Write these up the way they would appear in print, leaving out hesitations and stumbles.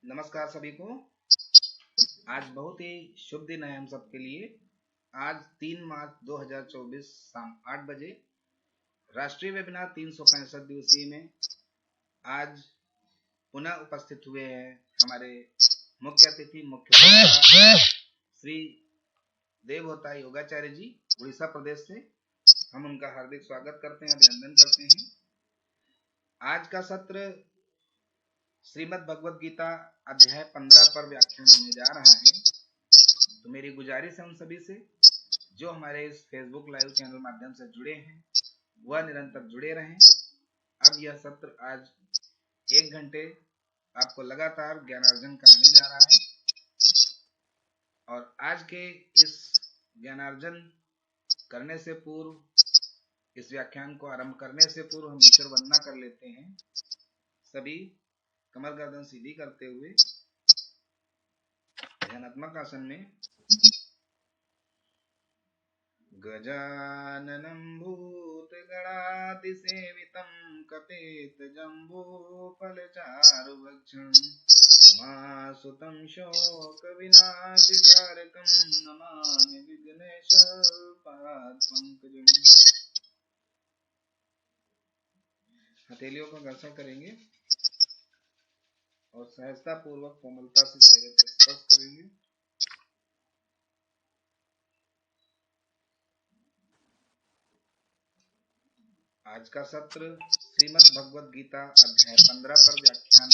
नमस्कार सभी को। आज बहुत ही शुभ दिन है हम सबके लिए। आज 3 मार्च 2024 शाम 8 बजे राष्ट्रीय वेबिनार 365 दिवसीय में आज पुनः उपस्थित हुए हैं हमारे मुख्य अतिथि मुख्य वक्ता श्री देवहोता योगाचार्य जी उड़ीसा प्रदेश से। हम उनका हार्दिक स्वागत करते हैं, अभिनंदन करते हैं। आज का सत्र श्रीमद् भगवद गीता अध्याय 15 पर व्याख्यान होने जा रहा है। तो मेरी गुजारिश है उन सभी से जो हमारे इस फेसबुक लाइव चैनल माध्यम से जुड़े हैं वह निरंतर जुड़े रहें। अब यह सत्र आज 1 घंटे आपको लगातार ज्ञानार्जन कराने जा रहा है और आज के इस ज्ञानार्जन करने से पूर्व, इस व्याख्यान को आरंभ करने से पूर्व हम ईश्वर वंदना कर लेते हैं। सभी कमर गर्दन सीधी करते हुए ध्यानात्मक आसन में गजाननं भूतगणातिसेवितं कपितजम्बूफलचारुभक्षणं उमासुतं शोकविनाशकारकं नमामि विघ्नेशपादपङ्कजम्। हथेलियों का घर्षण करेंगे और सहजता पूर्वक कोमलता से चेहरे पर स्पर्श करेंगे। आज का सत्र श्रीमद् भगवद गीता अध्याय 15 पर व्याख्यान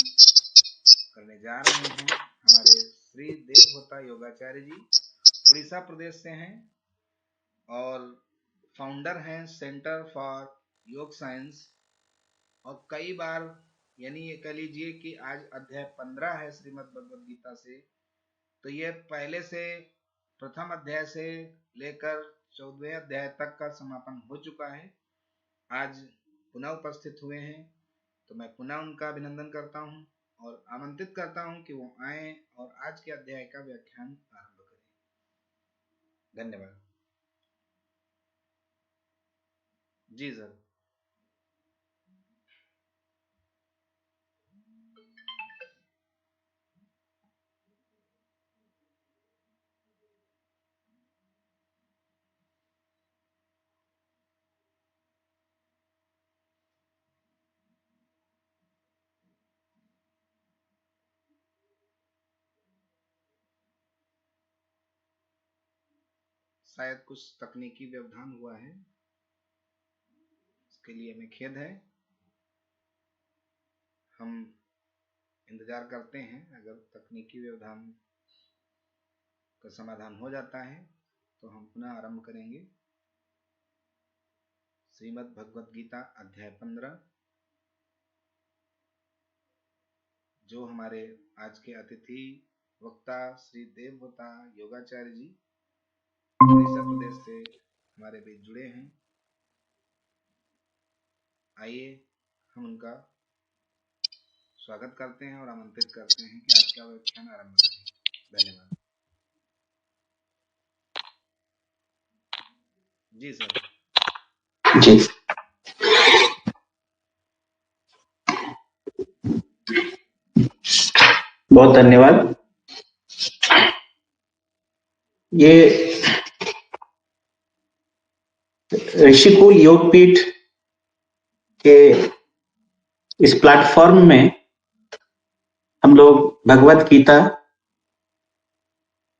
करने जा रहे हैं हमारे श्री देवहोता योगाचार्य जी उड़ीसा प्रदेश से हैं और फाउंडर हैं सेंटर फॉर योग साइंस। और कई बार यानी ये कह लीजिए कि आज अध्याय 15 है श्रीमद् भगवद गीता से, तो ये पहले से प्रथम अध्याय से लेकर 14वें अध्याय तक का समापन हो चुका है। आज पुनः उपस्थित हुए हैं तो मैं पुनः उनका अभिनंदन करता हूं और आमंत्रित करता हूं कि वो आए और आज के अध्याय का व्याख्यान आरंभ करें। धन्यवाद जी सर। शायद कुछ तकनीकी व्यवधान हुआ है, इसके लिए हमें खेद है। हम इंतजार करते हैं, अगर तकनीकी व्यवधान का समाधान हो जाता है तो हम पुनः आरंभ करेंगे। श्रीमद् भगवद गीता अध्याय 15 जो हमारे आज के अतिथि वक्ता श्री देवहोता योगाचार्य जी उड़ीसा प्रदेश से हमारे बीच जुड़े हैं। आइए हम उनका स्वागत करते हैं और आमंत्रित करते हैं कि आज का व्याख्यान आरंभ करें। धन्यवाद जी सर। जी बहुत धन्यवाद। ये ऋषिकुल योगपीठ के इस प्लेटफॉर्म में हम लोग भगवत गीता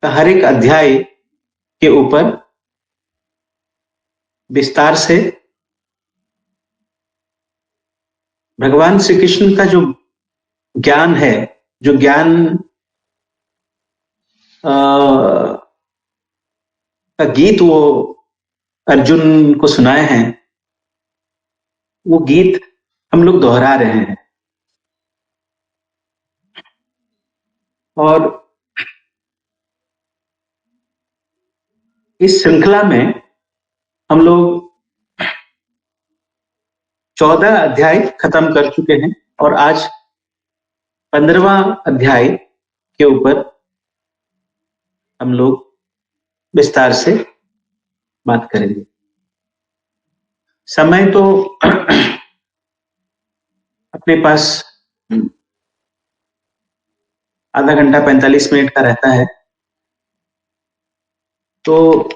का हर एक अध्याय के ऊपर विस्तार से भगवान श्री कृष्ण का जो ज्ञान है, जो ज्ञान का गीत वो अर्जुन को सुनाए हैं, वो गीत हम लोग दोहरा रहे हैं। और इस श्रृंखला में हम लोग 14 अध्याय खत्म कर चुके हैं और आज 15वां अध्याय के ऊपर हम लोग विस्तार से बात करेंगे। समय तो अपने पास आधा घंटा 45 मिनट का रहता है। तो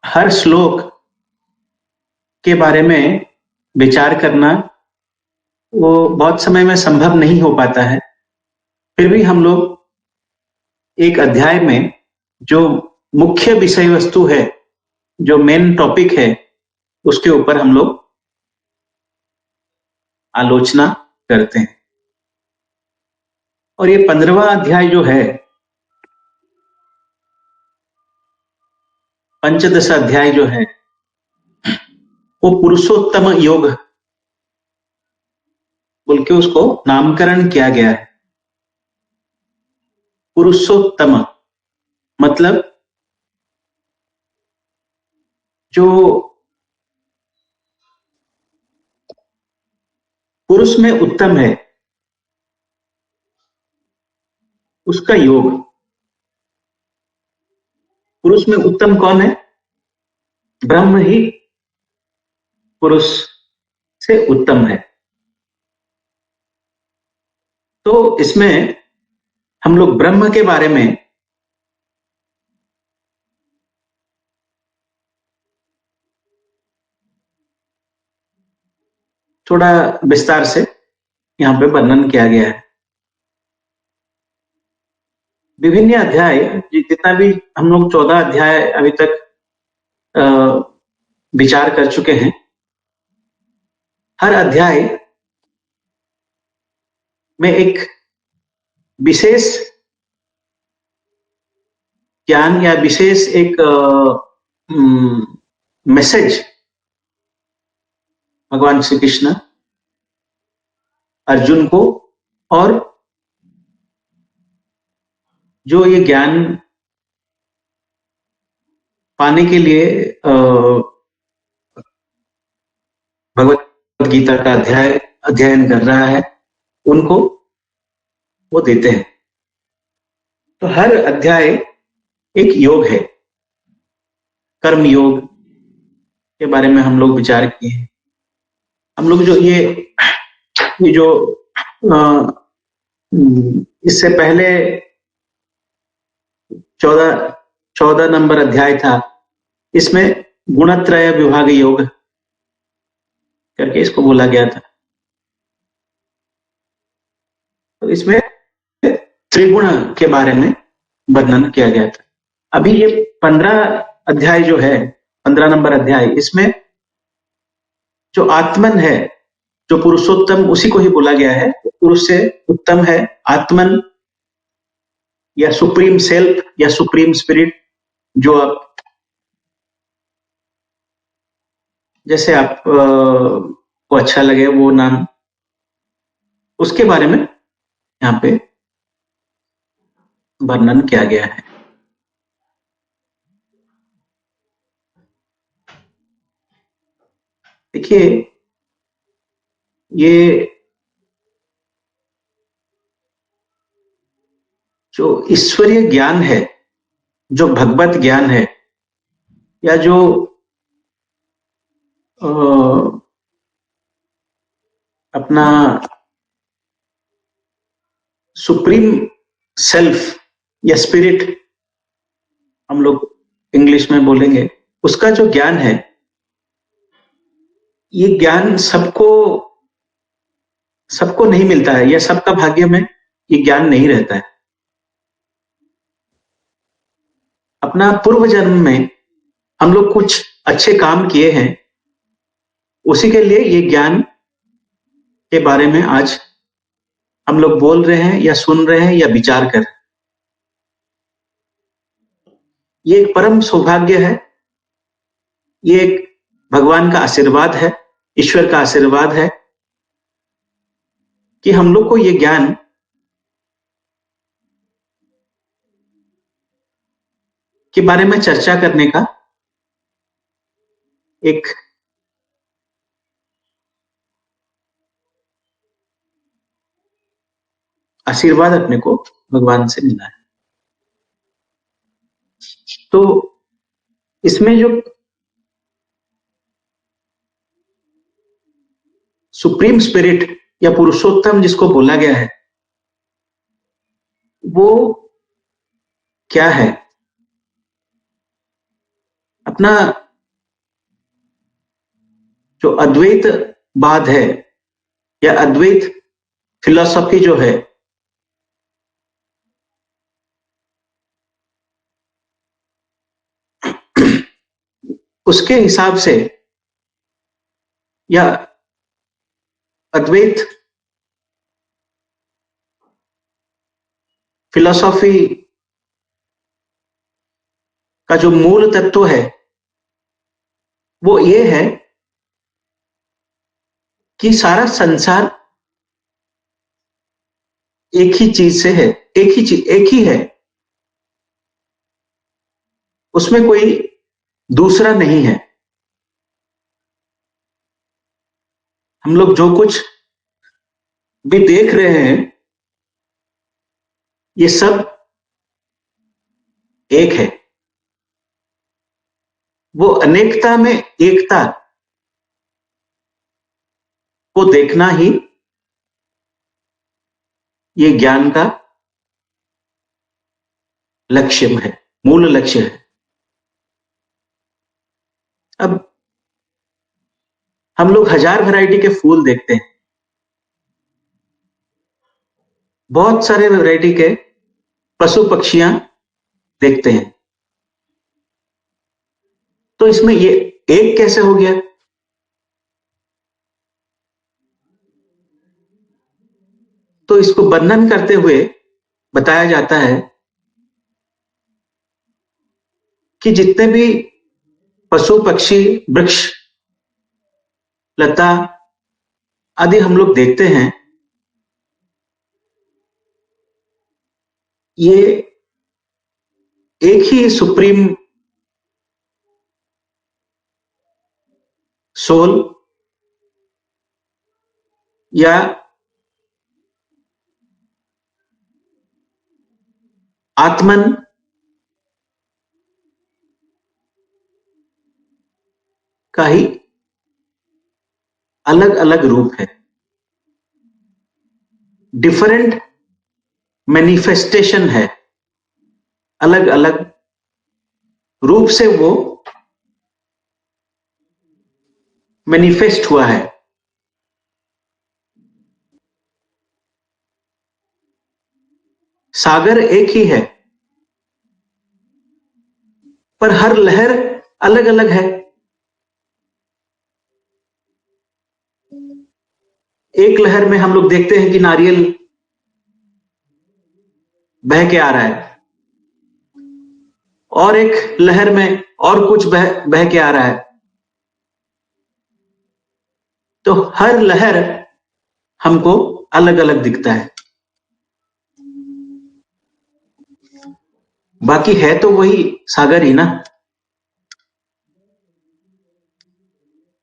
हर श्लोक के बारे में विचार करना वो बहुत समय में संभव नहीं हो पाता है। फिर भी हम लोग एक अध्याय में जो मुख्य विषय वस्तु है, जो मेन टॉपिक है, उसके ऊपर हम लोग आलोचना करते हैं। और ये 15वां अध्याय जो है, पंचदश अध्याय जो है, वो पुरुषोत्तम योग बोल के उसको नामकरण किया गया है। पुरुषोत्तम मतलब जो पुरुष में उत्तम है, उसका योग। पुरुष में उत्तम कौन है? ब्रह्म ही पुरुष से उत्तम है। तो इसमें हम लोग ब्रह्म के बारे में थोड़ा विस्तार से यहाँ पे वर्णन किया गया है। विभिन्न अध्याय, जितना भी हम लोग 14 अध्याय अभी तक विचार कर चुके हैं, हर अध्याय में एक विशेष ज्ञान या विशेष एक मैसेज भगवान श्री कृष्ण अर्जुन को, और जो ये ज्ञान पाने के लिए भगवत गीता का अध्ययन कर रहा है, उनको वो देते हैं। तो हर अध्याय एक योग है। कर्म योग के बारे में हम लोग विचार किए हैं। हम लोग जो ये जो इससे पहले 14 नंबर अध्याय था, इसमें गुणत्रय विभाग योग करके इसको बोला गया था। तो इसमें त्रिगुण के बारे में वर्णन किया गया था। अभी ये 15 अध्याय जो है, 15 नंबर अध्याय, इसमें जो आत्मन है, जो पुरुषोत्तम, उसी को ही बोला गया है। पुरुष से उत्तम है आत्मन, या सुप्रीम सेल्फ, या सुप्रीम स्पिरिट, जो आप जैसे आप को अच्छा लगे वो नाम, उसके बारे में यहाँ पे वर्णन किया गया है। देखिए, ये जो ईश्वरीय ज्ञान है, जो भगवत ज्ञान है, या जो अपना सुप्रीम सेल्फ या स्पिरिट हम लोग इंग्लिश में बोलेंगे, उसका जो ज्ञान है, ये ज्ञान सबको नहीं मिलता है, या सबका भाग्य में ये ज्ञान नहीं रहता है। अपना पूर्व जन्म में हम लोग कुछ अच्छे काम किए हैं, उसी के लिए ये ज्ञान के बारे में आज हम लोग बोल रहे हैं, या सुन रहे हैं, या विचार कर रहे हैं। ये एक परम सौभाग्य है, ये एक भगवान का आशीर्वाद है, ईश्वर का आशीर्वाद है कि हम लोग को ये ज्ञान के बारे में चर्चा करने का एक आशीर्वाद अपने को भगवान से मिला है। तो इसमें जो सुप्रीम स्पिरिट या पुरुषोत्तम जिसको बोला गया है, वो क्या है? अपना जो अद्वैतवाद है या अद्वैत फिलॉसफी जो है, उसके हिसाब से या अद्वैत फिलॉसफी का जो मूल तत्व है वो ये है कि सारा संसार एक ही चीज से है, एक ही है, उसमें कोई दूसरा नहीं है। हम लोग जो कुछ भी देख रहे हैं ये सब एक है। वो अनेकता में एकता को देखना ही ये ज्ञान का लक्ष्य है, मूल लक्ष्य है। अब हम लोग हजार वैरायटी के फूल देखते हैं, बहुत सारे वैरायटी के पशु पक्षियां देखते हैं, तो इसमें ये एक कैसे हो गया? तो इसको वर्णन करते हुए बताया जाता है कि जितने भी पशु पक्षी वृक्ष लता आदि हम लोग देखते हैं, ये एक ही सुप्रीम सोल या आत्मन का ही अलग अलग रूप है, डिफरेंट मैनिफेस्टेशन है, अलग अलग रूप से वो मैनिफेस्ट हुआ है। सागर एक ही है पर हर लहर अलग अलग है। एक लहर में हम लोग देखते हैं कि नारियल बह के आ रहा है, और एक लहर में और कुछ बह के आ रहा है। तो हर लहर हमको अलग अलग दिखता है, बाकी है तो वही सागर ही ना।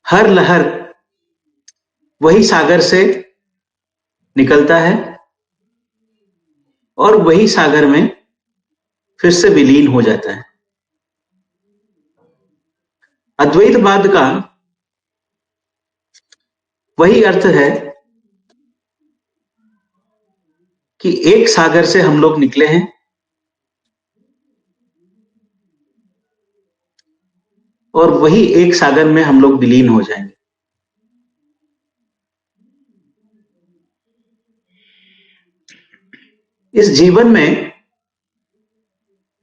हर लहर वही सागर से निकलता है और वही सागर में फिर से विलीन हो जाता है। अद्वैतवाद का वही अर्थ है कि एक सागर से हम लोग निकले हैं और वही एक सागर में हम लोग विलीन हो जाएंगे। इस जीवन में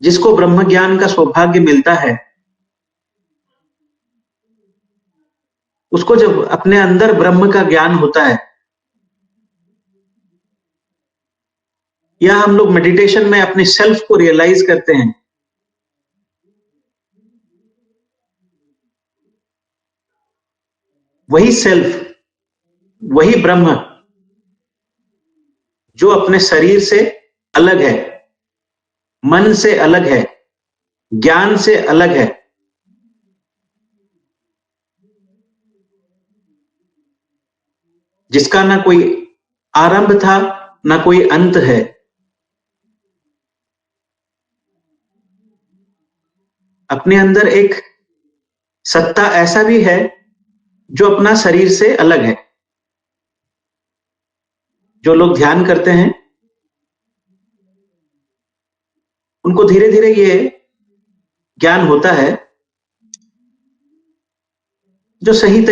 जिसको ब्रह्म ज्ञान का सौभाग्य मिलता है, उसको जब अपने अंदर ब्रह्म का ज्ञान होता है, या हम लोग मेडिटेशन में अपने सेल्फ को रियलाइज करते हैं, वही सेल्फ, वही ब्रह्म जो अपने शरीर से अलग है, मन से अलग है, ज्ञान से अलग है, जिसका ना कोई आरंभ था ना कोई अंत है, अपने अंदर एक सत्ता ऐसा भी है जो अपना शरीर से अलग है। जो लोग ध्यान करते हैं उनको धीरे धीरे ये ज्ञान होता है जो सही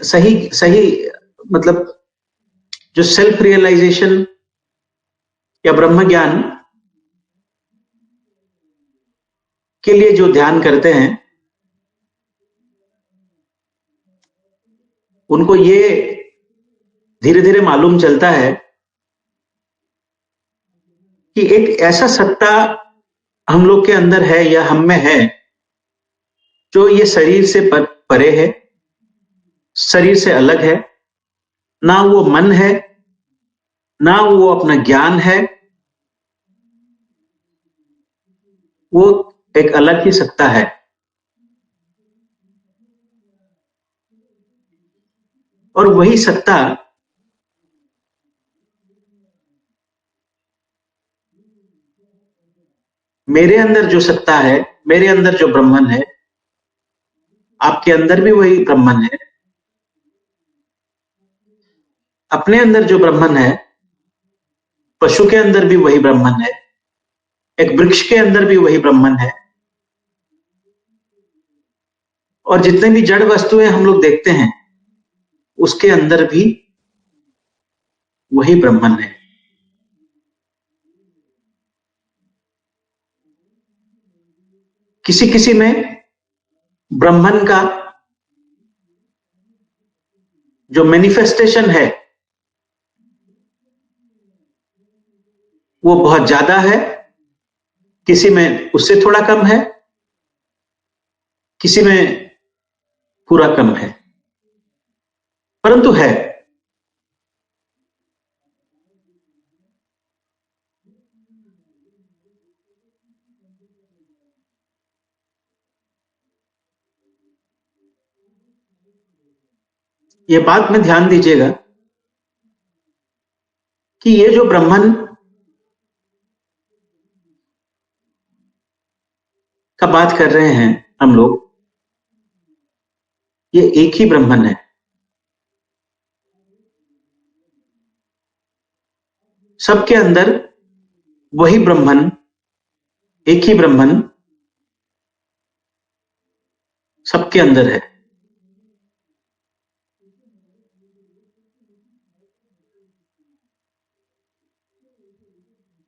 सही मतलब जो सेल्फ रियलाइजेशन या ब्रह्म ज्ञान के लिए जो ध्यान करते हैं उनको ये धीरे धीरे मालूम चलता है कि एक ऐसा सत्ता हम लोग के अंदर है या हम में है जो ये शरीर से परे है, शरीर से अलग है, ना वो मन है, ना वो अपना ज्ञान है, वो एक अलग ही सत्ता है। और वही सत्ता मेरे अंदर जो सत्ता है, मेरे अंदर जो ब्रह्मन है, आपके अंदर भी वही ब्रह्मन है, अपने अंदर जो ब्रह्मन है, पशु के अंदर भी वही ब्रह्मन है, एक वृक्ष के अंदर भी वही ब्रह्मन है, और जितने भी जड़ वस्तुएं हम लोग देखते हैं उसके अंदर भी वही ब्रह्मन है। किसी किसी में ब्रह्मन का जो मैनिफेस्टेशन है वो बहुत ज्यादा है, किसी में उससे थोड़ा कम है, किसी में पूरा कम है, परंतु है। यह बात में ध्यान दीजिएगा कि ये जो ब्रह्मन का बात कर रहे हैं हम लोग, ये एक ही ब्रह्मन है। सबके अंदर वही ब्रह्मन, एक ही ब्रह्मन सबके अंदर है।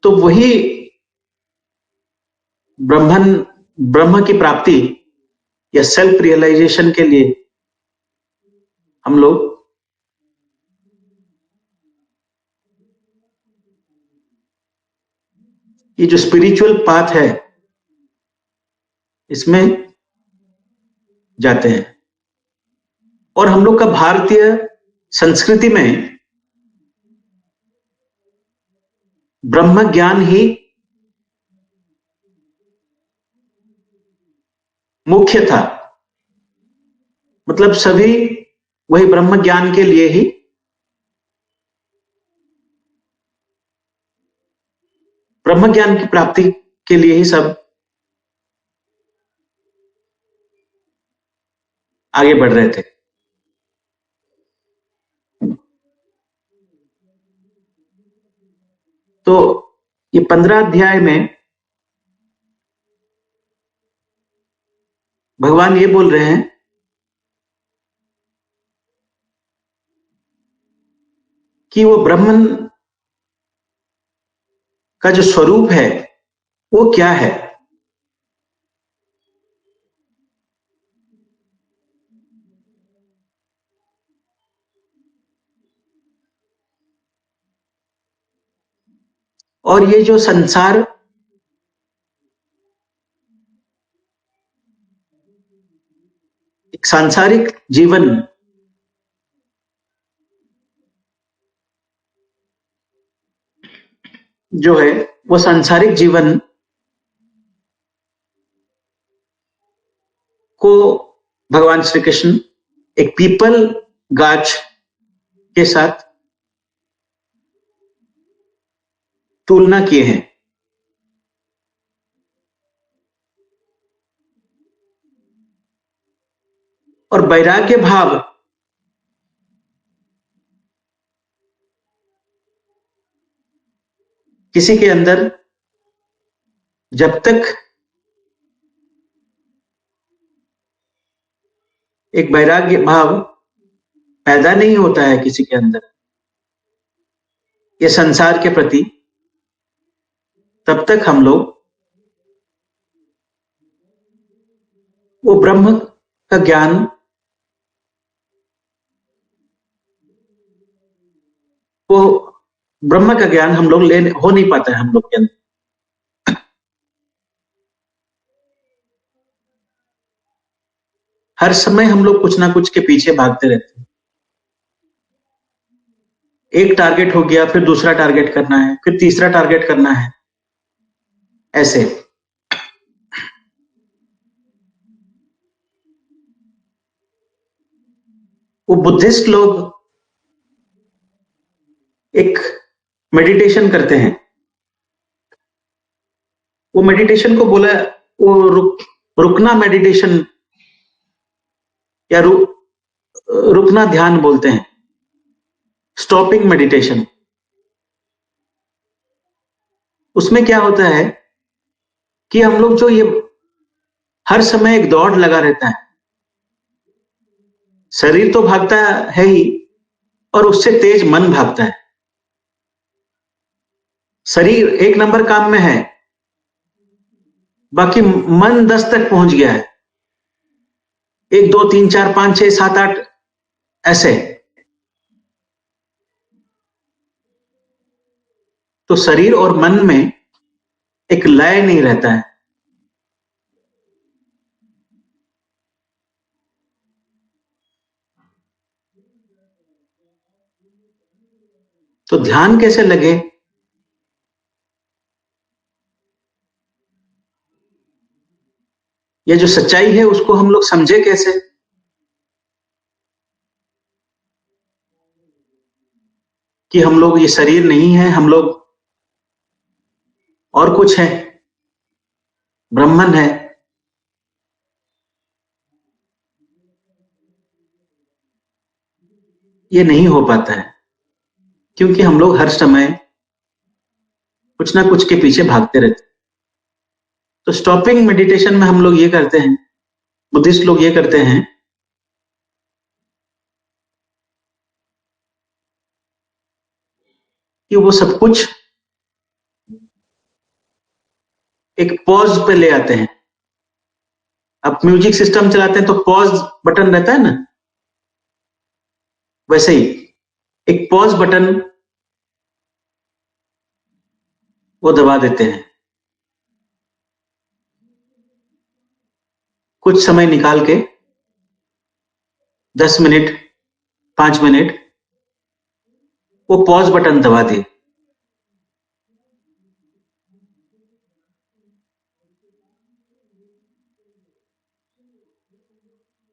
तो वही ब्रह्मन, ब्रह्म की प्राप्ति या सेल्फ रियलाइजेशन के लिए हम लोग ये जो स्पिरिचुअल पाथ है इसमें जाते हैं। और हम लोग का भारतीय संस्कृति में ब्रह्म ज्ञान ही मुख्य था, मतलब सभी वही ब्रह्म ज्ञान के लिए ही ब्रह्म ज्ञान की प्राप्ति के लिए ही सब आगे बढ़ रहे थे। तो ये 15 अध्याय में भगवान ये बोल रहे हैं कि वो ब्रह्मन का जो स्वरूप है वो क्या है। और ये जो संसार एक सांसारिक जीवन जो है वो सांसारिक जीवन को भगवान श्री कृष्ण एक पीपल गाछ के साथ तुलना किए हैं। और वैराग्य भाव किसी के अंदर जब तक एक वैराग्य भाव पैदा नहीं होता है किसी के अंदर ये संसार के प्रति, तब तक हम लोग वो ब्रह्म का ज्ञान वो ब्रह्म का ज्ञान हम लोग ले हो नहीं पाता है हम लोग के अंदर। हर समय हम लोग कुछ ना कुछ के पीछे भागते रहते हैं। एक टारगेट हो गया, फिर दूसरा टारगेट करना है, फिर तीसरा टारगेट करना है, ऐसे। वो बुद्धिस्ट लोग एक मेडिटेशन करते हैं। वो मेडिटेशन को बोला वो रुकना मेडिटेशन या रुकना ध्यान बोलते हैं, स्टॉपिंग मेडिटेशन। उसमें क्या होता है कि हम लोग जो ये हर समय एक दौड़ लगा रहता है, शरीर तो भागता है ही और उससे तेज मन भागता है। शरीर एक नंबर काम में है, बाकी मन 10 तक पहुंच गया है, 1 2 3 4 5 6 7 8 ऐसे। तो शरीर और मन में एक लय नहीं रहता है। तो ध्यान कैसे लगे? ये जो सच्चाई है उसको हम लोग समझे कैसे? कि हम लोग ये शरीर नहीं है, हम लोग और कुछ है, ब्रह्मन है। ये नहीं हो पाता है क्योंकि हम लोग हर समय कुछ ना कुछ के पीछे भागते रहते हैं। तो स्टॉपिंग मेडिटेशन में हम लोग ये करते हैं, बुद्धिस्ट लोग ये करते हैं कि वो सब कुछ एक पॉज पे ले आते हैं। आप म्यूजिक सिस्टम चलाते हैं तो पॉज बटन रहता है ना, वैसे ही एक पॉज बटन वो दबा देते हैं। कुछ समय निकाल के 10 मिनट 5 मिनट वो पॉज बटन दबा दिए।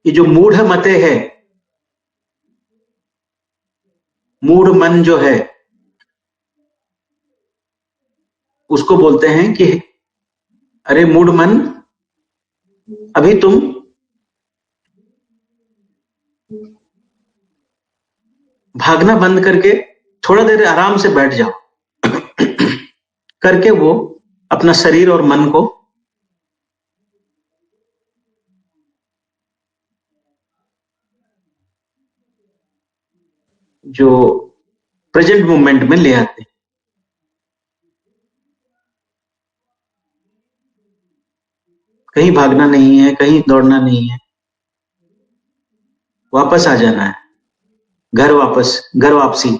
ये जो मूढ़ मते है, मूढ़ मन जो है, उसको बोलते हैं कि अरे मूढ़ मन, अभी तुम भागना बंद करके थोड़ा देर आराम से बैठ जाओ। करके वो अपना शरीर और मन को जो प्रेजेंट मोमेंट में ले आते हैं। कहीं भागना नहीं है, कहीं दौड़ना नहीं है, वापस आ जाना है, घर वापसी।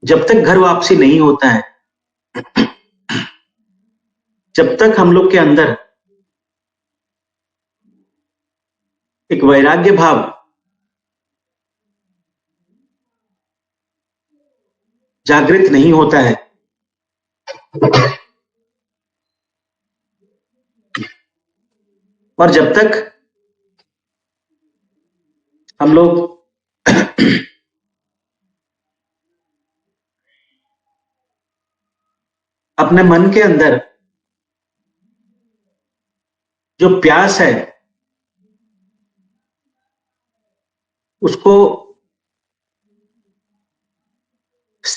जब तक घर वापसी नहीं होता है, जब तक हम लोग के अंदर एक वैराग्य भाव जागृत नहीं होता है, और जब तक हम लोग अपने मन के अंदर जो प्यास है उसको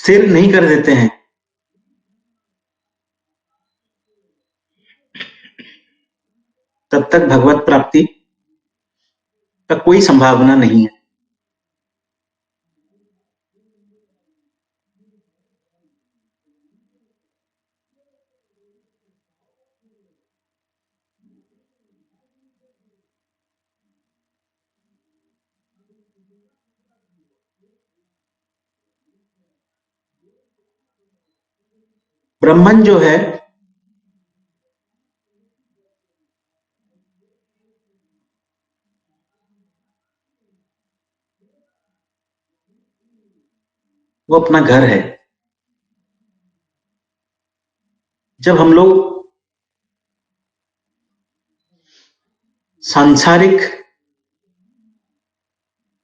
स्थिर नहीं कर देते हैं, तब तक भगवत प्राप्ति का कोई संभावना नहीं है। ब्रह्मन जो है वो अपना घर है। जब हम लोग सांसारिक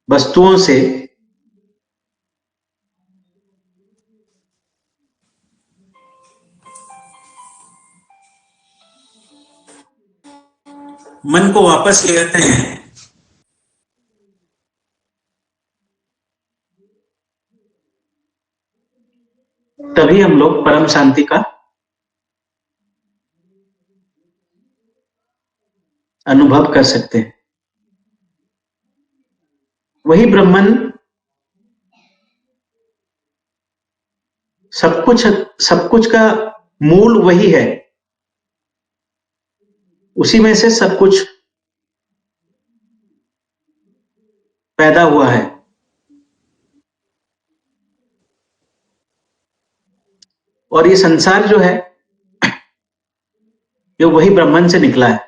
वस्तुओं से मन को वापस लेते हैं, तभी हम लोग परम शांति का अनुभव कर सकते हैं। वही ब्रह्मन सब कुछ का मूल वही है, उसी में से सब कुछ पैदा हुआ है। और ये संसार जो है ये वही ब्रह्मन से निकला है।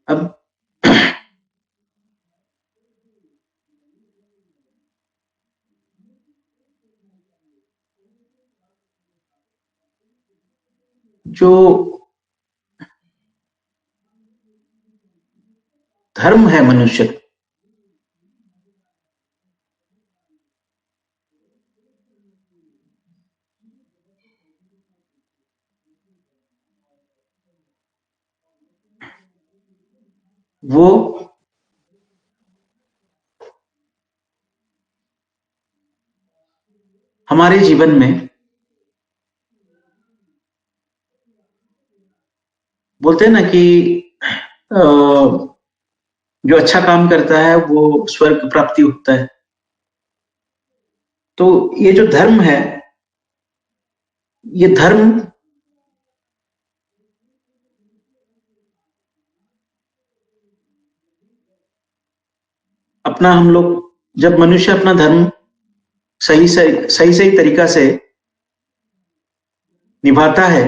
अब जो धर्म है मनुष्य का, वो हमारे जीवन में बोलते हैं ना कि जो अच्छा काम करता है वो स्वर्ग प्राप्ति होता है। तो ये जो धर्म है, ये धर्म अपना हम लोग जब मनुष्य अपना धर्म सही तरीका से निभाता है,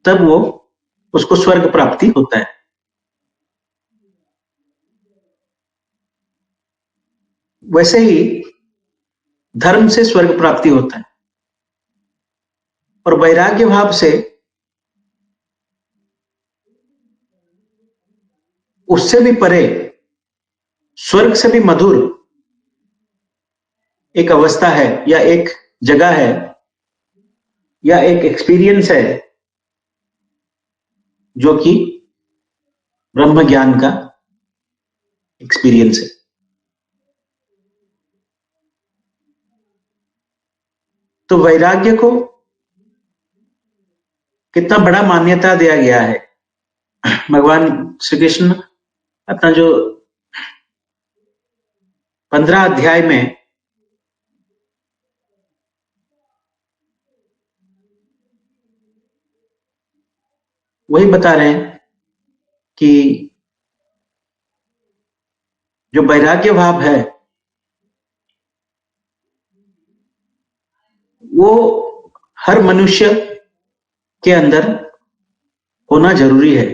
तब वो उसको स्वर्ग प्राप्ति होता है। वैसे ही धर्म से स्वर्ग प्राप्ति होता है, और वैराग्य भाव से उससे भी परे, स्वर्ग से भी मधुर एक अवस्था है, या एक जगह है, या एक एक्सपीरियंस है, जो कि ब्रह्म ज्ञान का एक्सपीरियंस है। तो वैराग्य को कितना बड़ा मान्यता दिया गया है। भगवान श्री कृष्ण अपना जो 15 अध्याय में वही बता रहे हैं कि जो वैराग्य भाव है वो हर मनुष्य के अंदर होना जरूरी है।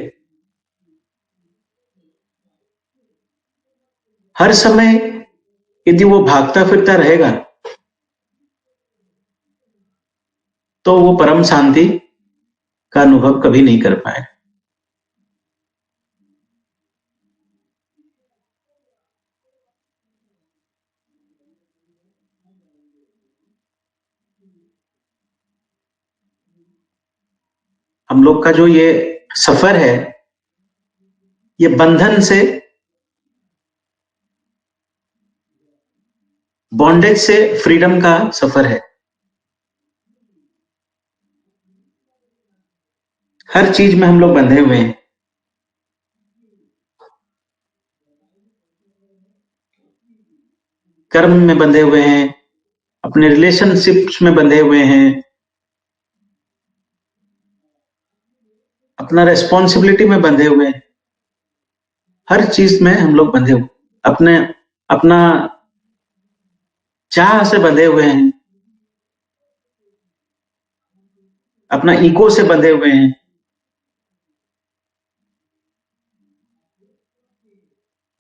हर समय यदि वो भागता फिरता रहेगा तो वो परम शांति का अनुभव कभी नहीं कर पाए। हम लोग का जो ये सफर है, ये बंधन से, बॉन्डेज से फ्रीडम का सफर है। हर चीज में हम लोग बंधे हुए हैं। कर्म में बंधे हुए हैं, अपने रिलेशनशिप्स में बंधे हुए हैं, अपना रेस्पॉन्सिबिलिटी में बंधे हुए हैं। हर चीज में हम लोग बंधे हुए, अपने अपना चाह से बंधे हुए हैं, अपना ईगो से बंधे हुए हैं।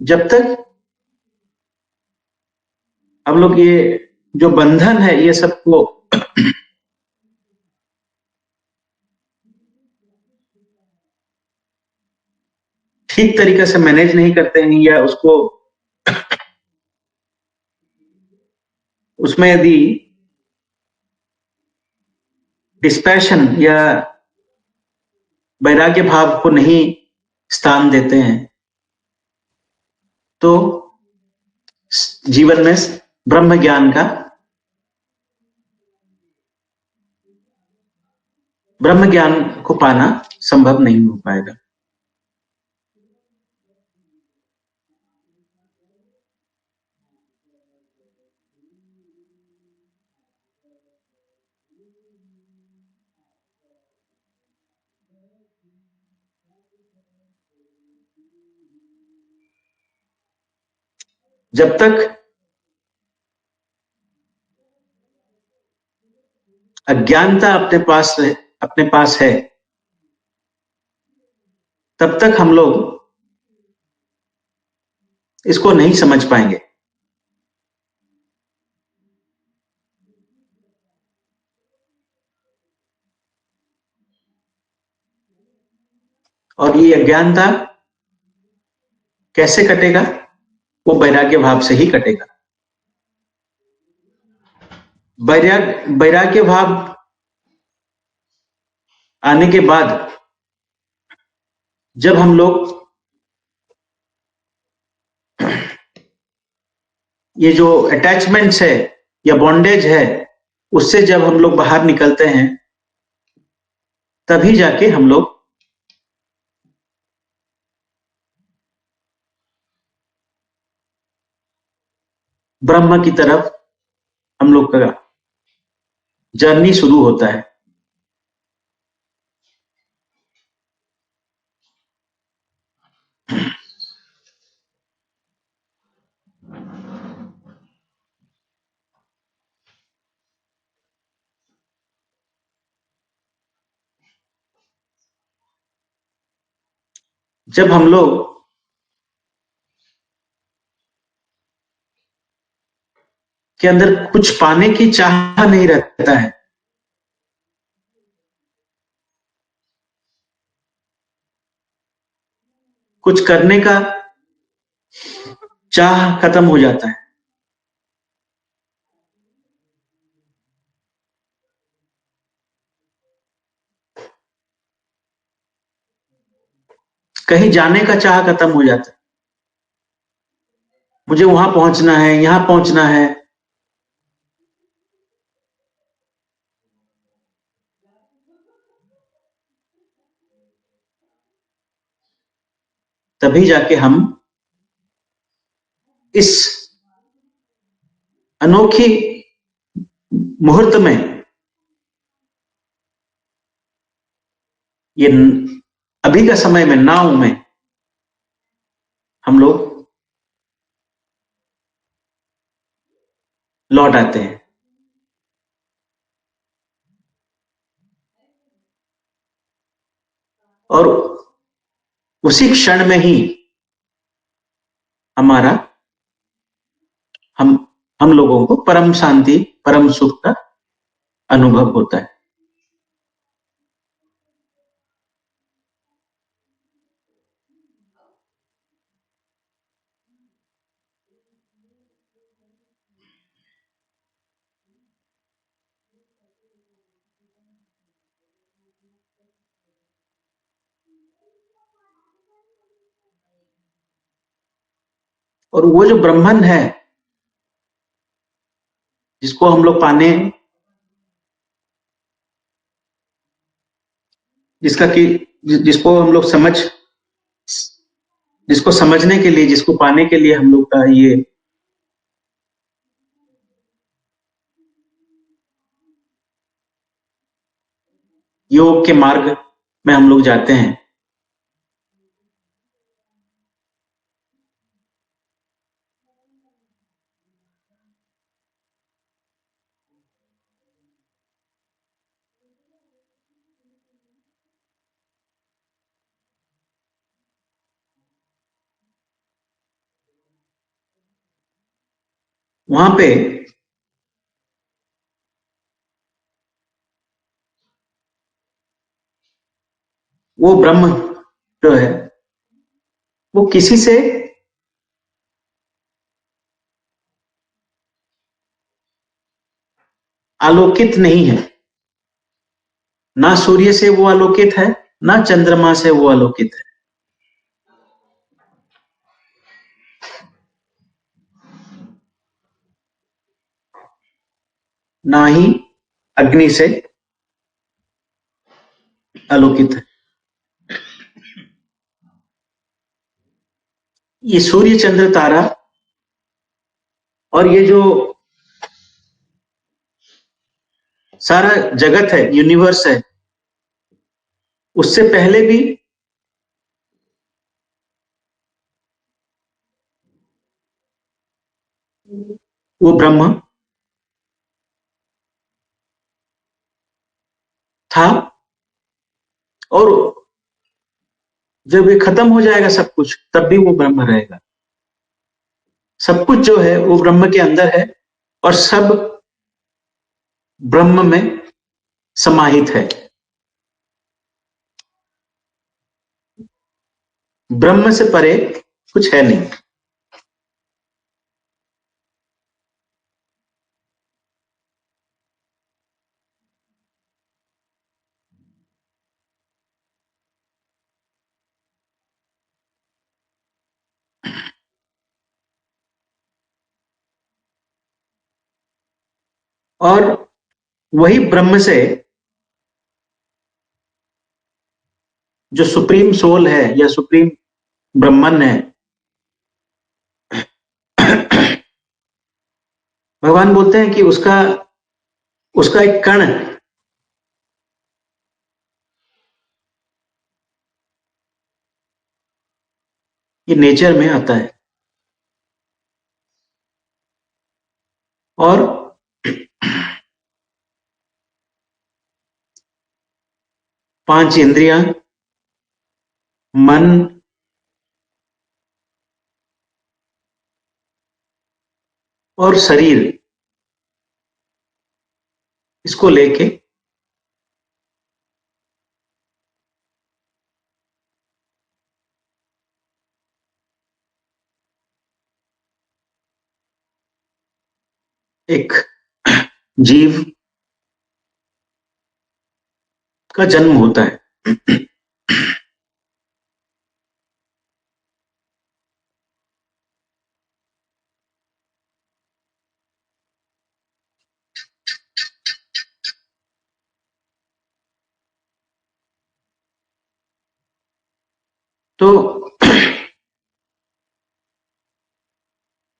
जब तक हम लोग ये जो बंधन है ये सबको ठीक तरीके से मैनेज नहीं करते हैं, या उसको उसमें यदि डिस्पैशन या वैराग्य भाव को नहीं स्थान देते हैं, तो जीवन में ब्रह्म ज्ञान का, ब्रह्म ज्ञान को पाना संभव नहीं हो पाएगा। जब तक अज्ञानता अपने पास है, तब तक हम लोग इसको नहीं समझ पाएंगे। और ये अज्ञानता कैसे कटेगा? वो वैराग्य भाव से ही कटेगा। वैराग्य भाव आने के बाद जब हम लोग ये जो अटैचमेंट्स है या बॉन्डेज है, उससे जब हम लोग बाहर निकलते हैं, तभी जाके हम लोग ब्रह्म की तरफ हम लोग का जर्नी शुरू होता है। जब हम लोग के अंदर कुछ पाने की चाह नहीं रहता है, कुछ करने का चाह खत्म हो जाता है, कहीं जाने का चाह खत्म हो जाता है, मुझे वहां पहुंचना है, यहां पहुंचना है, तभी जाके हम इस अनोखी मुहूर्त में, ये अभी का समय में, नाव में हम लोग लौट आते हैं। और उसी क्षण में ही हमारा हम हम लोगों को परम शांति, परम सुख का अनुभव होता है। और वो जो ब्रह्मन है जिसको हम लोग पाने, जिसका कि जिसको हम लोग जिसको समझने के लिए, जिसको पाने के लिए हम लोग का ये योग के मार्ग में हम लोग जाते हैं, वहां पे वो ब्रह्म जो है वो किसी से आलोकित नहीं है। ना सूर्य से वो आलोकित है, ना चंद्रमा से वो आलोकित है, ना ही अग्नि से आलोकित है। ये सूर्य, चंद्र, तारा और ये जो सारा जगत है, यूनिवर्स है, उससे पहले भी वो ब्रह्म था। और जब ये खत्म हो जाएगा सब कुछ, तब भी वो ब्रह्म रहेगा। सब कुछ जो है वो ब्रह्म के अंदर है और सब ब्रह्म में समाहित है। ब्रह्म से परे कुछ है नहीं। और वही ब्रह्म से जो सुप्रीम सोल है या सुप्रीम ब्रह्मन है, भगवान बोलते हैं कि उसका उसका एक कण ये नेचर में आता है। और 5 इंद्रियां, मन और शरीर, इसको लेके एक जीव का जन्म होता है। तो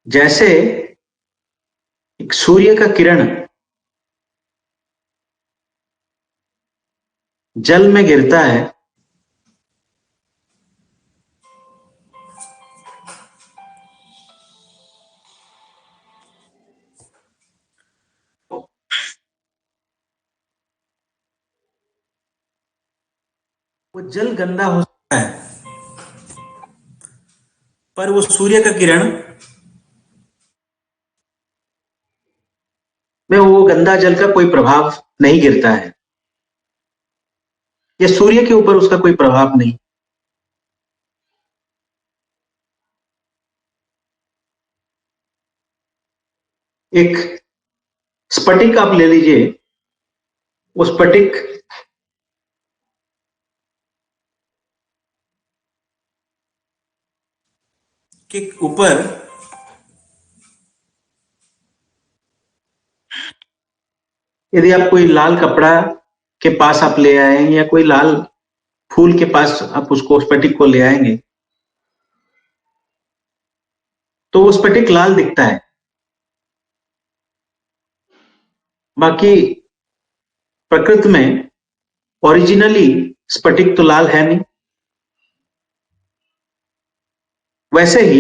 जैसे एक सूर्य का किरण जल में गिरता है, वो जल गंदा हो सकता है, पर वो सूर्य का किरण में वो गंदा जल का कोई प्रभाव नहीं गिरता है, या सूर्य के ऊपर उसका कोई प्रभाव नहीं। एक स्फटिक आप ले लीजिए, वो स्फटिक के ऊपर यदि आप कोई लाल कपड़ा के पास आप ले आए या कोई लाल फूल के पास आप उसको स्फटिक को ले आएंगे, तो वो स्फटिक लाल दिखता है। बाकी प्रकृति में ओरिजिनली स्फटिक तो लाल है नहीं। वैसे ही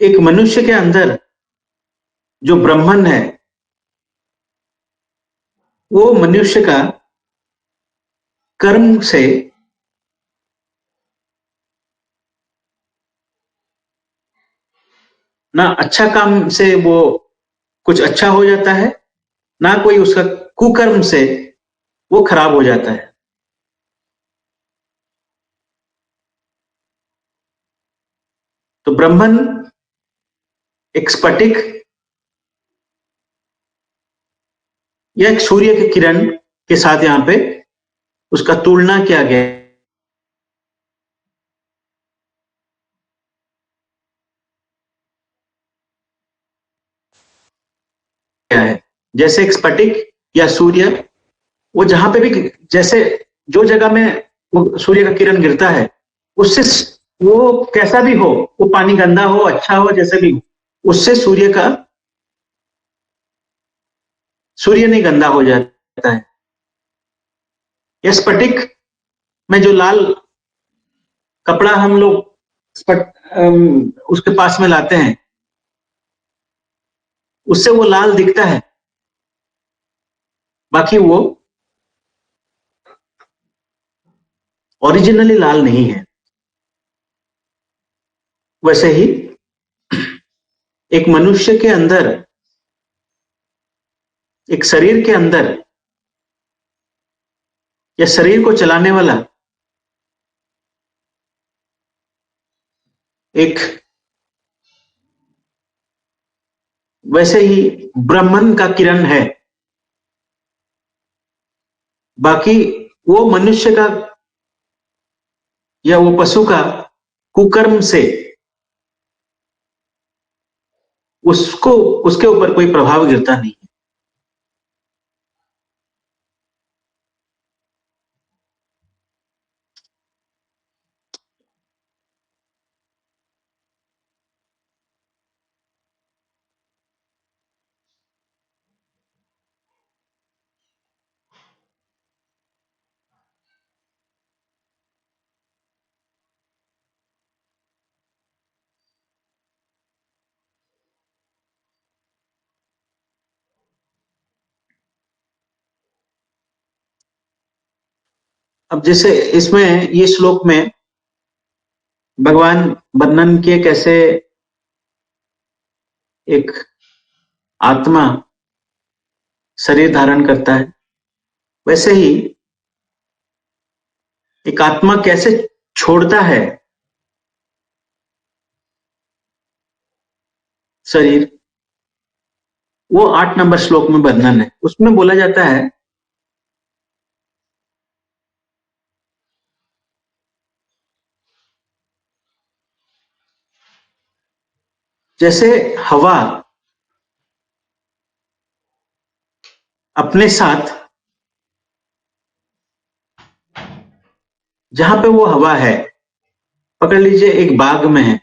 एक मनुष्य के अंदर जो ब्रह्मन है, वो मनुष्य का कर्म से ना अच्छा काम से वो कुछ अच्छा हो जाता है, ना कोई उसका कुकर्म से वो खराब हो जाता है। तो ब्रह्मन एक स्फटिक या एक सूर्य के किरण के साथ यहां पे उसका तुलना किया गया है। जैसे एक स्फटिक या सूर्य, वो जहां पे भी, जैसे जो जगह में वो सूर्य का किरण गिरता है, उससे वो कैसा भी हो, वो पानी गंदा हो अच्छा हो जैसे भी हो, उससे सूर्य नहीं गंदा हो जाता है। या स्फटिक में जो लाल कपड़ा हम लोग उसके पास में लाते हैं, उससे वो लाल दिखता है, बाकी वो ओरिजिनली लाल नहीं है। वैसे ही एक मनुष्य के अंदर, एक शरीर के अंदर, या शरीर को चलाने वाला एक, वैसे ही ब्रह्मन का किरण है। बाकी वो मनुष्य का या वो पशु का कुकर्म से उसको, उसके ऊपर कोई प्रभाव गिरता नहीं। अब जैसे इसमें ये श्लोक में भगवान वर्णन किए कैसे एक आत्मा शरीर धारण करता है, वैसे ही एक आत्मा कैसे छोड़ता है शरीर, वो 8 नंबर श्लोक में वर्णन है। उसमें बोला जाता है, जैसे हवा अपने साथ, जहां पे वो हवा है, पकड़ लीजिए एक बाग में है,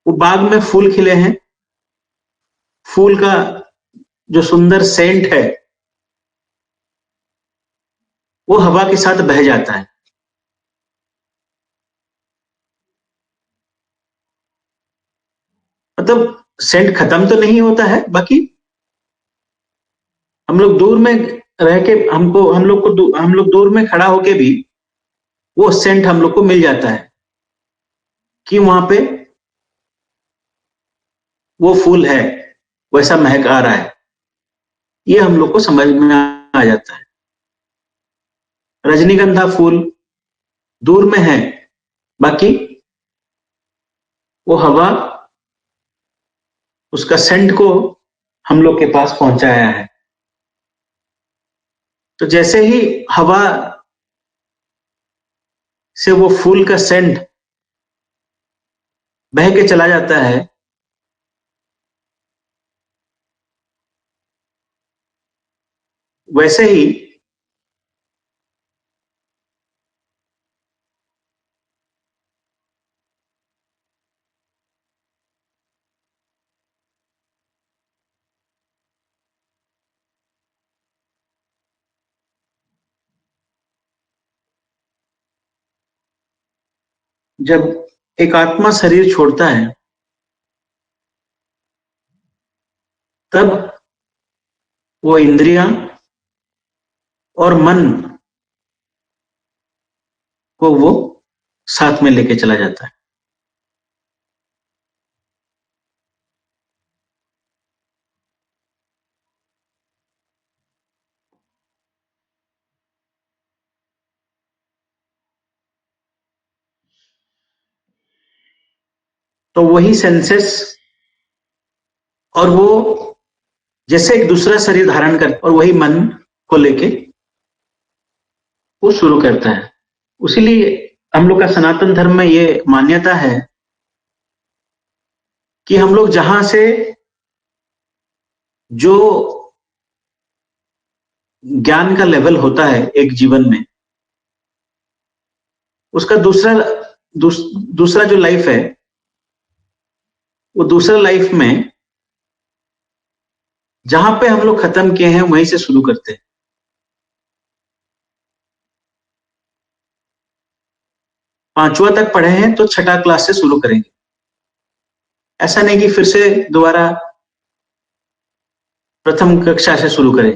वो बाग में फूल खिले हैं, फूल का जो सुंदर सेंट है वो हवा के साथ बह जाता है। मतलब सेंट खत्म तो नहीं होता है, बाकी हम लोग दूर में रह के हम लोग दूर में खड़ा होके भी वो सेंट हम लोग को मिल जाता है कि वहां पे वो फूल है, वैसा महक आ रहा है, ये हम लोग को समझ में आ जाता है। रजनीगंधा फूल दूर में है, बाकी वो हवा उसका सेंट को हम लोग के पास पहुंचाया है। तो जैसे ही हवा से वो फूल का सेंट बह के चला जाता है, वैसे ही जब एक आत्मा शरीर छोड़ता है, तब वो इंद्रियां और मन को वो साथ में लेके चला जाता है। तो वही सेंसेस और वो जैसे एक दूसरा शरीर धारण कर, और वही मन को लेके वो शुरू करता है। उसीलिए हम लोग का सनातन धर्म में ये मान्यता है कि हम लोग जहां से जो ज्ञान का लेवल होता है एक जीवन में, उसका दूसरा जो लाइफ है, वो दूसरा लाइफ में जहां पे हम लोग खत्म किए हैं वहीं से शुरू करते हैं। पांचवा तक पढ़े हैं तो छठा क्लास से शुरू करेंगे। ऐसा नहीं कि फिर से दोबारा प्रथम कक्षा से शुरू करें।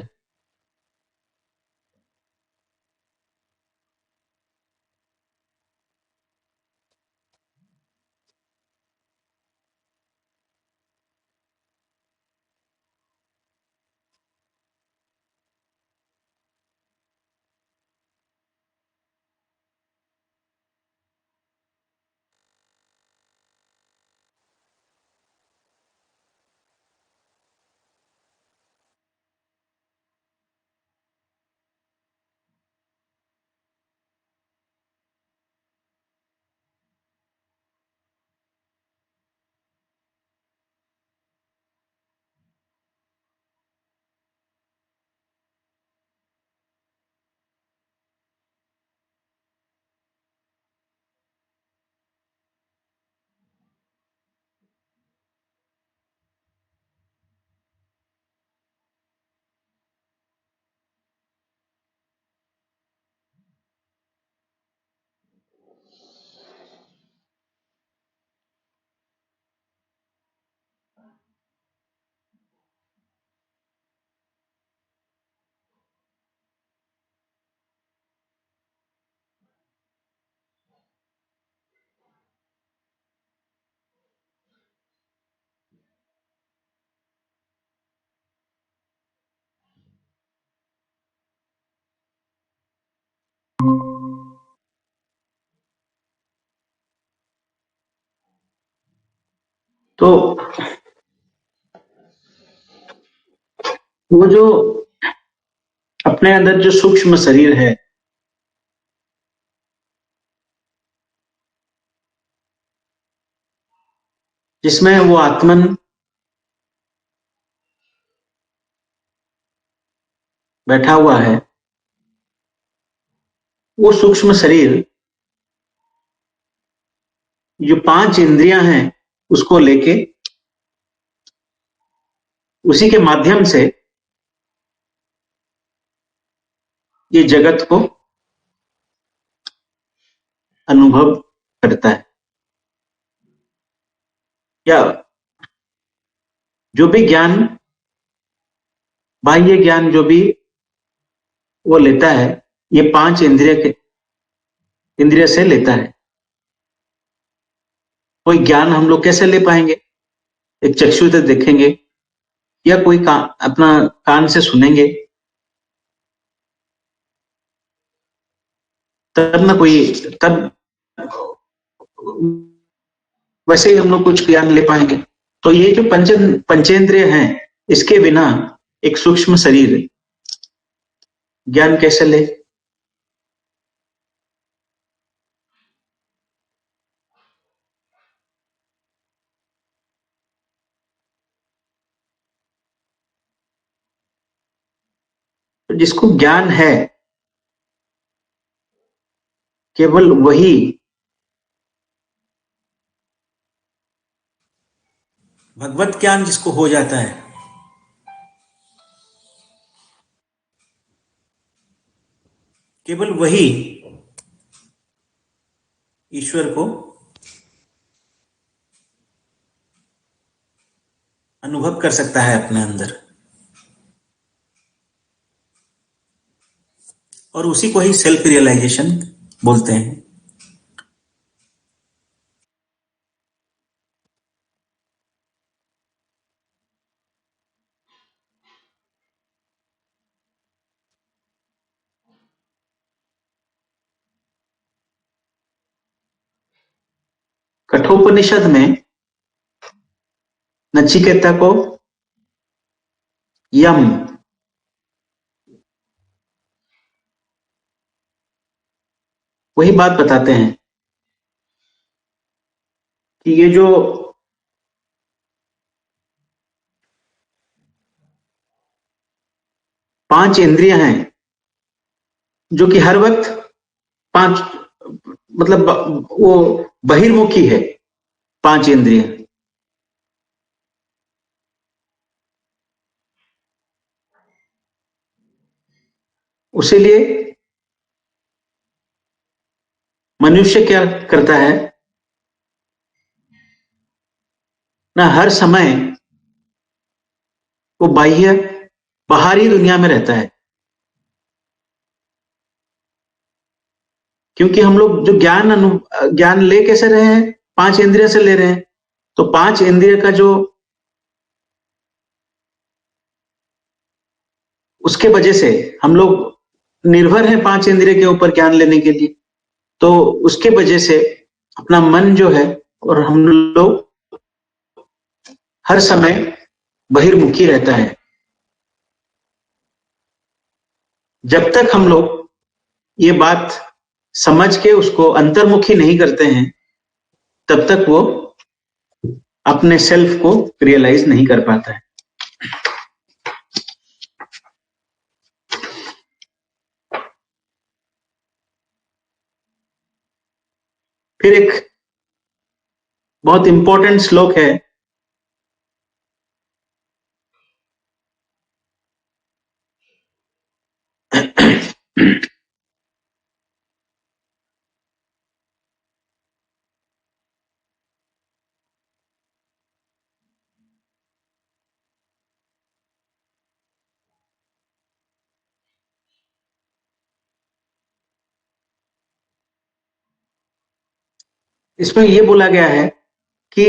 तो वो जो अपने अंदर जो सूक्ष्म शरीर है, जिसमें वो आत्मन बैठा हुआ है, वो सूक्ष्म शरीर जो पांच इंद्रियां हैं उसको लेके उसी के माध्यम से ये जगत को अनुभव करता है। या जो भी ज्ञान बाह्य ज्ञान जो भी वो लेता है, ये 5 इंद्रिय से लेता है। कोई ज्ञान हम लोग कैसे ले पाएंगे? एक चक्षु से देखेंगे या कोई अपना कान से सुनेंगे, तब ना कोई, तब वैसे ही हम लोग कुछ ज्ञान ले पाएंगे। तो ये जो पंचेंद्रिय हैं, इसके बिना एक सूक्ष्म शरीर ज्ञान कैसे ले? तो जिसको ज्ञान है, केवल वही भगवत ज्ञान जिसको हो जाता है, केवल वही ईश्वर को अनुभव कर सकता है अपने अंदर, और उसी को ही सेल्फ रियलाइजेशन बोलते हैं। कठोपनिषद में नचिकेता को यम, वही बात बताते हैं कि ये जो 5 इंद्रियां हैं, जो कि हर वक्त 5, मतलब वो बहिर्मुखी है 5 इंद्रियां, उसीलिए मनुष्य क्या करता है ना, हर समय वो बाहरी दुनिया में रहता है। क्योंकि हम लोग जो ज्ञान ले कैसे रहे हैं, 5 इंद्रिय से ले रहे हैं। तो 5 इंद्रिय का जो, उसके वजह से हम लोग निर्भर हैं 5 इंद्रिय के ऊपर ज्ञान लेने के लिए। तो उसके वजह से अपना मन जो है, और हम लोग हर समय बहिर्मुखी रहता है। जब तक हम लोग ये बात समझ के उसको अंतर्मुखी नहीं करते हैं, तब तक वो अपने सेल्फ को रियलाइज नहीं कर पाता है। फिर एक बहुत इंपॉर्टेंट श्लोक है, इसमें ये बोला गया है कि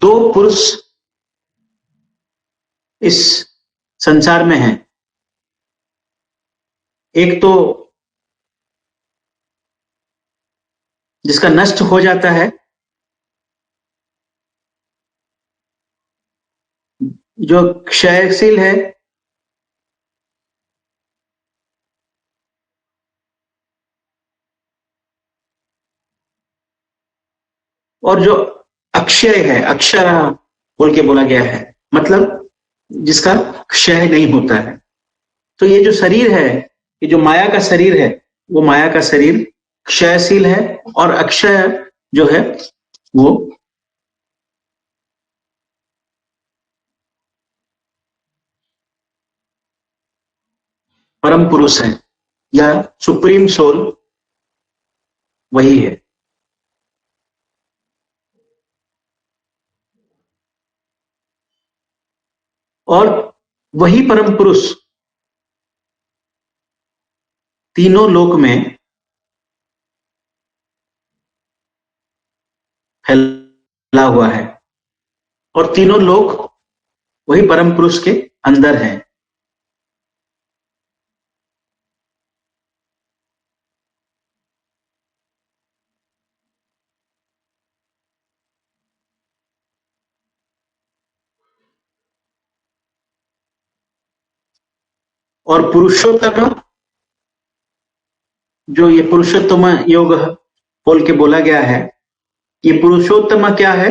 दो पुरुष इस संसार में हैं। एक तो जिसका नष्ट हो जाता है, जो क्षयशील है, और जो अक्षय है, अक्षरा बोल के बोला गया है, मतलब जिसका क्षय नहीं होता है। तो ये जो शरीर है, ये जो माया का शरीर है, वो माया का शरीर क्षयशील है, और अक्षय जो है वो परम पुरुष है, या सुप्रीम सोल वही है। और वही परम पुरुष तीनों लोक में फैला हुआ है और तीनों लोक वही परम पुरुष के अंदर हैं। और पुरुषोत्तम, जो ये पुरुषोत्तम योग बोल के बोला गया है, ये पुरुषोत्तम क्या है?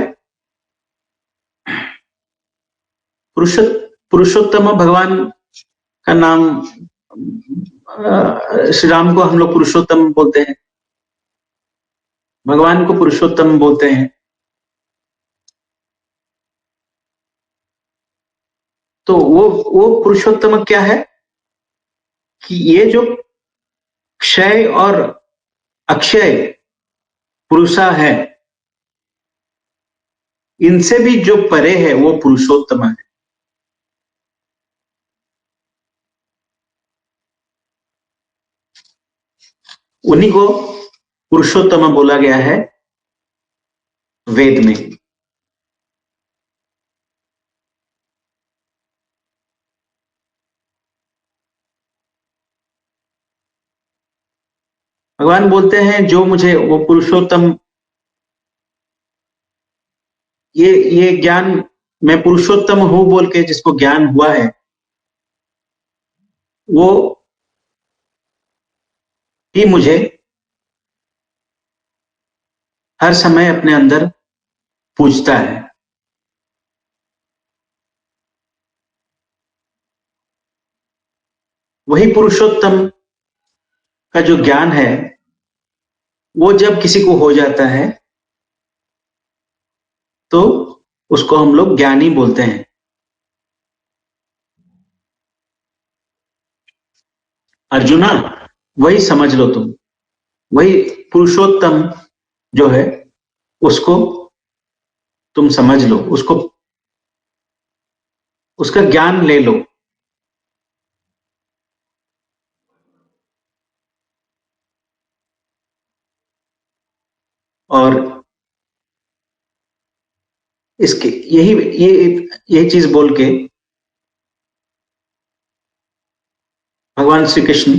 पुरुष पुरुषोत्तम भगवान का नाम। श्री राम को हम लोग पुरुषोत्तम बोलते हैं, भगवान को पुरुषोत्तम बोलते हैं। तो वो पुरुषोत्तम क्या है कि ये जो क्षय और अक्षय पुरुषा है, इनसे भी जो परे है वो पुरुषोत्तम है। उन्हीं को पुरुषोत्तम बोला गया है वेद में। भगवान बोलते हैं जो मुझे वो पुरुषोत्तम, ये ज्ञान, मैं पुरुषोत्तम हूं बोल के जिसको ज्ञान हुआ है, वो ही मुझे हर समय अपने अंदर पूजता है। वही पुरुषोत्तम का जो ज्ञान है, वो जब किसी को हो जाता है तो उसको हम लोग ज्ञानी बोलते हैं। अर्जुना, वही समझ लो तुम, वही पुरुषोत्तम जो है उसको तुम समझ लो, उसको, उसका ज्ञान ले लो। और इसके यही ये चीज बोल के भगवान श्री कृष्ण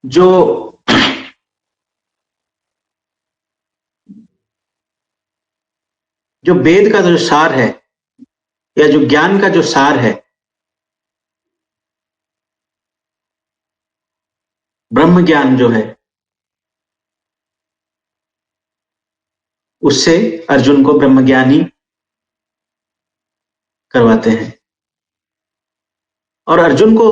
जो जो वेद का जो सार है या जो ज्ञान का जो सार है, ब्रह्म ज्ञान जो है, उससे अर्जुन को ब्रह्मज्ञानी करवाते हैं। और अर्जुन को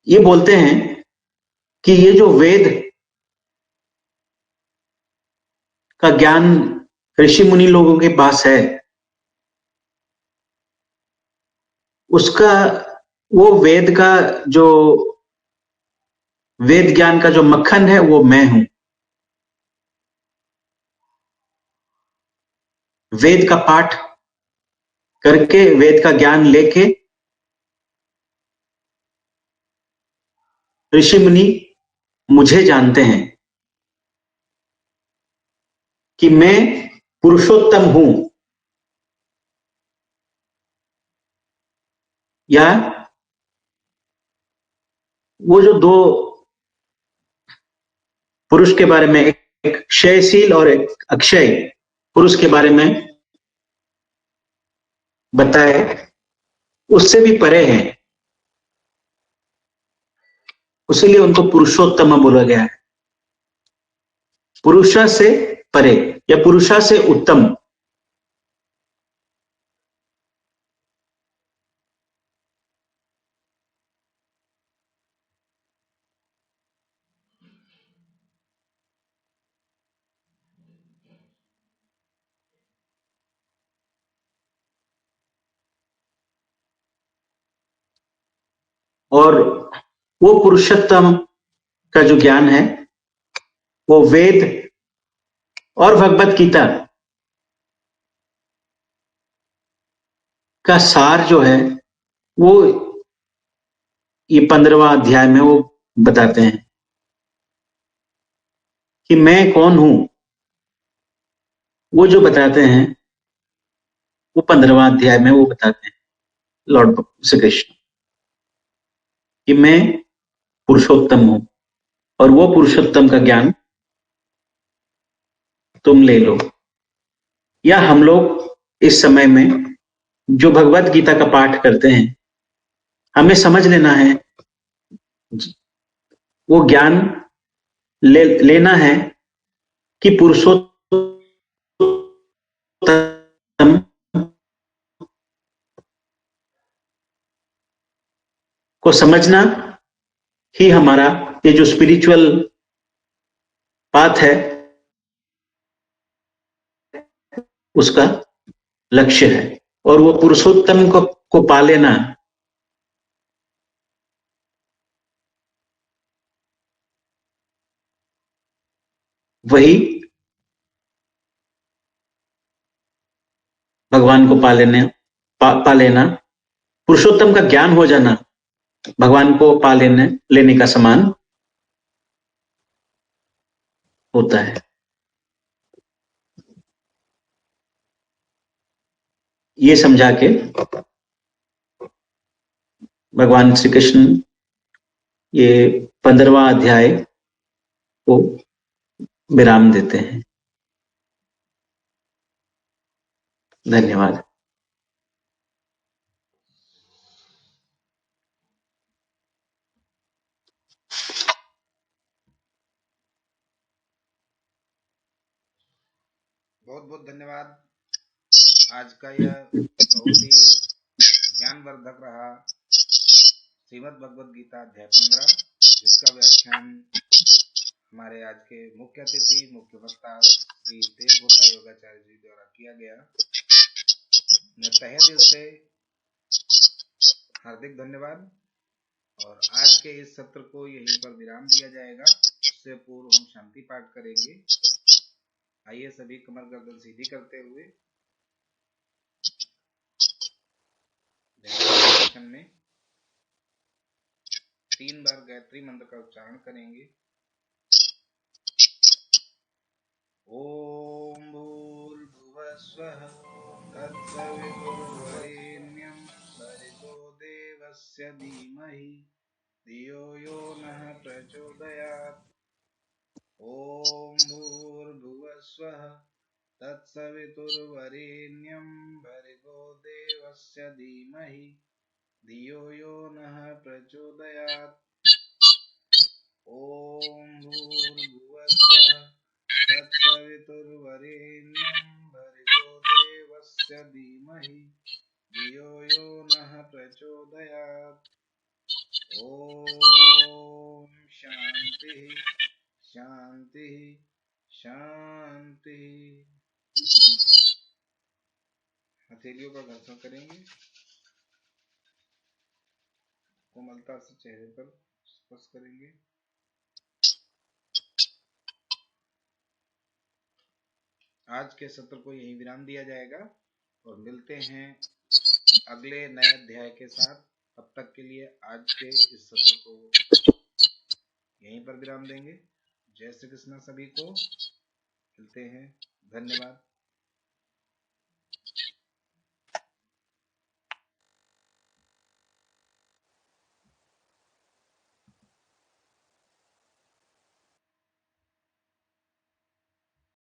ये बोलते हैं कि ये जो वेद का ज्ञान ऋषि मुनि लोगों के पास है, उसका, वो वेद का जो, वेद ज्ञान का जो मक्खन है वो मैं हूं। वेद का पाठ करके, वेद का ज्ञान लेके ऋषि मुनि मुझे जानते हैं कि मैं पुरुषोत्तम हूं, या वो जो दो पुरुष के बारे में, एक क्षयशील और एक अक्षय पुरुष के बारे में बताए, उससे भी परे हैं, उसीलिए उनको पुरुषोत्तम बोला गया है। पुरुषा से परे या पुरुषा से उत्तम। और वो पुरुषोत्तम का जो ज्ञान है वो वेद और भगवत गीता का सार जो है वो ये 15वां अध्याय में वो बताते हैं कि मैं कौन हूं। वो जो बताते हैं वो 15वां अध्याय में वो बताते हैं लॉर्ड श्री कृष्ण कि मैं पुरुषोत्तम हूं और वो पुरुषोत्तम का ज्ञान तुम ले लो। या हम लोग इस समय में जो भगवत गीता का पाठ करते हैं हमें समझ लेना है, वो ज्ञान लेना है कि पुरुषोत्तम को समझना ही हमारा ये जो स्पिरिचुअल पाथ है उसका लक्ष्य है। और वो पुरुषोत्तम को पा लेना वही भगवान को पा लेना, पुरुषोत्तम का ज्ञान हो जाना भगवान को पा लेने का समान होता है। ये समझा के भगवान श्री कृष्ण ये 15वां अध्याय को विराम देते हैं। धन्यवाद। बहुत बहुत धन्यवाद। आज का यह बहुत ही ज्ञानवर्धक रहा श्रीमद् भगवद गीता अध्याय 15, जिसका व्याख्यान हमारे आज के मुख्य अतिथि मुख्य वक्ता श्री तेज गोसा योगाचार्य जी द्वारा किया गया। मैं तहे दिल से हार्दिक धन्यवाद। और आज के इस सत्र को यहीं पर विराम दिया जाएगा। उससे पूर्व हम शांति पाठ करेंगे। आइए सभी कमर गर्दन सीधी करते हुए ध्यान में 3 बार गायत्री मंत्र का उच्चारण करेंगे। ओम भूर्भुवस्वः तत्सवितुर्वरेण्यं भर्गो देवस्य धीमहि धियो यो नः प्रचोदयात्। ओम भूर्भुवस्वः तत्सवितुर्वरेण्यं भर्गो देवस्य धीमहि धियो यो नः प्रचोदयात्। ओम भूर्भुवस्वः तत्सवितुर्वरेण्यं भर्गो देवस्य धीमहि धियो यो नः प्रचोदयात्। ओम शांति शांति शांति। हथेलियों का घर्षण करेंगे, कोमलता से चेहरे पर स्पर्श करेंगे। आज के सत्र को यही विराम दिया जाएगा और मिलते हैं अगले नए अध्याय के साथ। तब तक के लिए आज के इस सत्र को यहीं पर विराम देंगे। जय श्री कृष्ण। सभी को मिलते हैं। धन्यवाद।